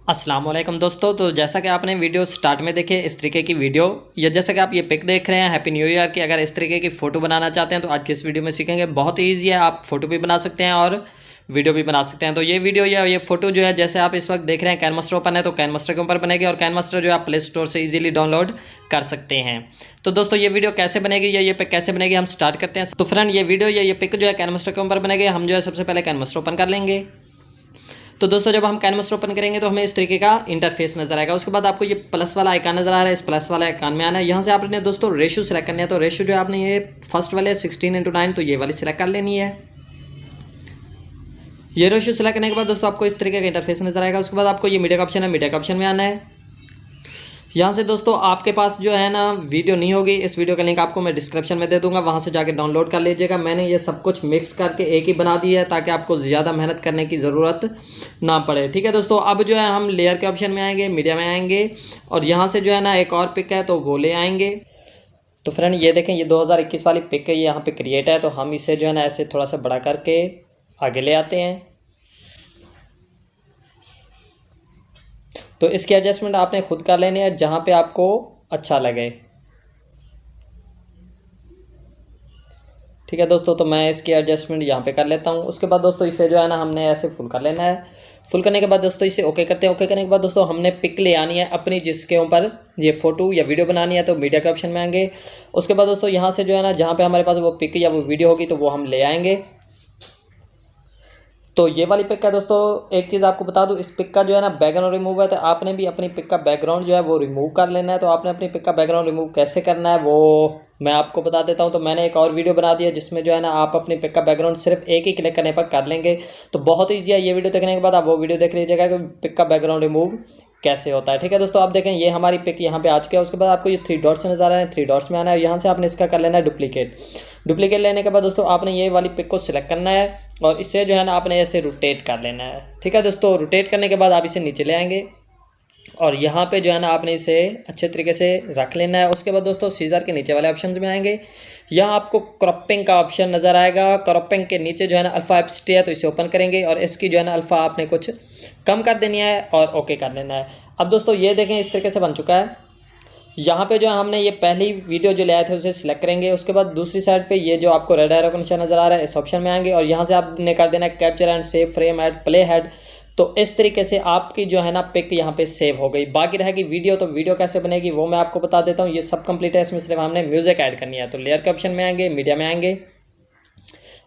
अस्सलाम वालेकुम दोस्तों। तो जैसा कि आपने वीडियो स्टार्ट में देखे इस तरीके की वीडियो, या जैसा कि आप ये पिक देख रहे हैं हैप्पी न्यू ईयर की, अगर इस तरीके की फ़ोटो बनाना चाहते हैं तो आज की इस वीडियो में सीखेंगे। बहुत ही ईजी है, आप फ़ोटो भी बना सकते हैं और वीडियो भी बना सकते हैं। तो ये वीडियो या ये फ़ोटो जो है, जैसे आप इस वक्त देख रहे हैं कैनमास्टर ओपन है, तो कैनमास्टर के ऊपर बनेगी और कैनमास्टर जो है आप प्ले स्टोर से ईजिली डाउनलोड कर सकते हैं। तो दोस्तों ये वीडियो कैसे बनेगी या ये पिक कैसे बनेगी हम स्टार्ट करते हैं। तो फ्रेंड, ये वीडियो या ये पिक जो है कैनमास्टर के ऊपर बनेगी। हम जो है सबसे पहले कैनमास्टर ओपन कर लेंगे। तो दोस्तों जब हम कैनवास ओपन करेंगे तो हमें इस तरीके का इंटरफेस नजर आएगा। उसके बाद आपको ये प्लस वाला आइकन नजर आ रहा है, इस प्लस वाला आइकन में आना है। यहाँ से आपने दोस्तों रेशियो सेलेक्ट करनी है। तो रेशियो जो है आपने ये फर्स्ट वाले 16:9, तो ये वाली सिलेक्ट कर लेनी है। ये रेशियो सेलेक्ट करने के बाद दोस्तों आपको इस तरीके का इंटरफेस नजर आएगा। उसके बाद आपको ये मीडिया का ऑप्शन है, मीडिया का ऑप्शन में आना है। यहाँ से दोस्तों आपके पास जो है ना वीडियो नहीं होगी, इस वीडियो का लिंक आपको मैं डिस्क्रिप्शन में दे दूंगा, वहाँ से जाके डाउनलोड कर लीजिएगा। मैंने ये सब कुछ मिक्स करके एक ही बना दी है ताकि आपको ज़्यादा मेहनत करने की ज़रूरत ना पड़े। ठीक है दोस्तों, अब जो है हम लेयर के ऑप्शन में आएंगे, मीडिया में आएंगे और यहाँ से जो है ना एक और पिक है तो वो ले आएंगे। तो फ्रेंड ये देखें, ये 2021 वाली पिक है, ये यहाँ पे क्रिएट है। तो हम इसे जो है ना ऐसे थोड़ा सा बड़ा करके आगे ले आते हैं। तो इसकी एडजस्टमेंट आपने खुद कर लेनी है जहाँ पे आपको अच्छा लगे। ठीक है दोस्तों, तो मैं इसकी एडजस्टमेंट यहाँ पे कर लेता हूँ। उसके बाद दोस्तों इसे जो है ना हमने ऐसे फुल कर लेना है। फुल करने के बाद दोस्तों इसे ओके करते हैं। ओके करने के बाद दोस्तों हमने पिक ले आनी है अपनी, जिसके ऊपर ये फ़ोटो या वीडियो बनानी है। तो मीडिया के ऑप्शन में आएंगे। उसके बाद दोस्तों यहाँ से जो है ना जहाँ पे हमारे पास वो पिक या वो वीडियो होगी तो वो हम ले आएंगे। तो ये वाली पिक का दोस्तों एक चीज़ आपको बता दूं, इस पिक का जो है ना बैकग्राउंड रिमूव है। तो आपने भी अपनी पिक का बैकग्राउंड जो है वो रिमूव कर लेना है। तो आपने अपनी पिक का बैकग्राउंड रिमूव कैसे करना है वो मैं आपको बता देता हूं। तो मैंने एक और वीडियो बना दी है जिसमें जो है ना आप अपनी पिक का बैकग्राउंड सिर्फ एक ही क्लिक करने पर कर लेंगे। तो बहुत ईजी है, ये वीडियो देखने के बाद आप वो वीडियो देख लीजिएगा कि पिक का बैकग्राउंड रिमूव कैसे होता है। ठीक है दोस्तों, आप देखें ये हमारी पिक यहाँ पे आ चुकी है। उसके बाद आपको ये 3 डॉट्स नजर आ रहे हैं, 3 डॉट्स में आना है। यहाँ से आपने इसका कर लेना है डुप्लीकेट। डुप्लीकेट लेने के बाद दोस्तों आपने ये वाली पिक को सिलेक्ट करना है और इसे जो है ना आपने ऐसे रोटेट कर लेना है। ठीक है दोस्तों, रोटेट करने के बाद आप इसे नीचे ले आएंगे और यहाँ पे जो है ना आपने इसे अच्छे तरीके से रख लेना है। उसके बाद दोस्तों सीजर के नीचे वाले ऑप्शंस में आएंगे। यहाँ आपको क्रॉपिंग का ऑप्शन नज़र आएगा। क्रॉपिंग के नीचे जो है ना अल्फ़ा एप्सिटी है, तो इसे ओपन करेंगे और इसकी जो है ना अल्फ़ा आपने कुछ कम कर देनी है और ओके कर लेना है। अब दोस्तों ये देखें इस तरीके से बन चुका है। यहाँ पे जो है हमने ये पहली वीडियो जो ले आए थे उसे सिलेक्ट करेंगे। उसके बाद दूसरी साइड पे ये जो आपको रेड एरो का निशान नज़र आ रहा है, इस ऑप्शन में आएंगे और यहाँ से आपने कर देना है capture and save frame at play head. तो इस तरीके से आपकी जो है ना पिक यहाँ पे सेव हो गई। बाकी रहेगी वीडियो, तो वीडियो कैसे बनेगी वो मैं आपको बता देता हूँ। ये सब कंप्लीट है, इसमें सिर्फ हमने म्यूज़िक ऐड करनी है। तो लेयर के ऑप्शन में आएंगे, मीडिया में आएंगे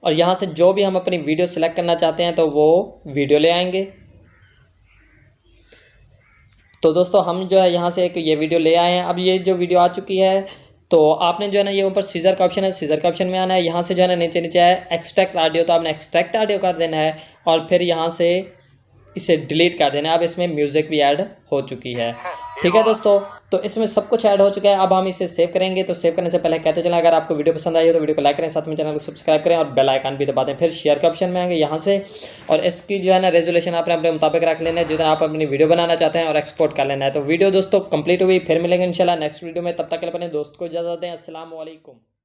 और यहाँ से जो भी हम अपनी वीडियो सेलेक्ट करना चाहते हैं तो वो वीडियो ले आएंगे। तो दोस्तों हम जो है यहाँ से एक ये वीडियो ले आए हैं। अब ये जो वीडियो आ चुकी है तो आपने जो है ना ये ऊपर सीजर का ऑप्शन है, सीजर का ऑप्शन में आना है। यहाँ से जो है ना नीचे नीचे है एक्सट्रैक्ट ऑडियो, तो आपने एक्सट्रैक्ट ऑडियो कर देना है और फिर यहाँ से इसे डिलीट कर देना है। अब इसमें म्यूज़िक भी ऐड हो चुकी है। ठीक है दोस्तों, तो इसमें सब कुछ ऐड हो चुका है। अब हम इसे सेव करेंगे। तो सेव करने से पहले कहते चलें, अगर आपको वीडियो पसंद आई हो तो वीडियो को लाइक करें, साथ में चैनल को सब्सक्राइब करें और बेल आइकन भी दबा दें। फिर शेयर के ऑप्शन में आएंगे यहाँ से और इसकी जो है ना रेजोल्यूशन आपने अपने मुताबिक रख लेना है जितना आप अपनी वीडियो बनाना चाहते हैं और एक्सपोर्ट कर लेना है। तो वीडियो दोस्तों कंप्लीट हुई, फिर मिलेंगे इंशाल्लाह नेक्स्ट वीडियो में। तब तक के लिए अपने दोस्त को इजाज़त दें। अस्सलाम वालेकुम।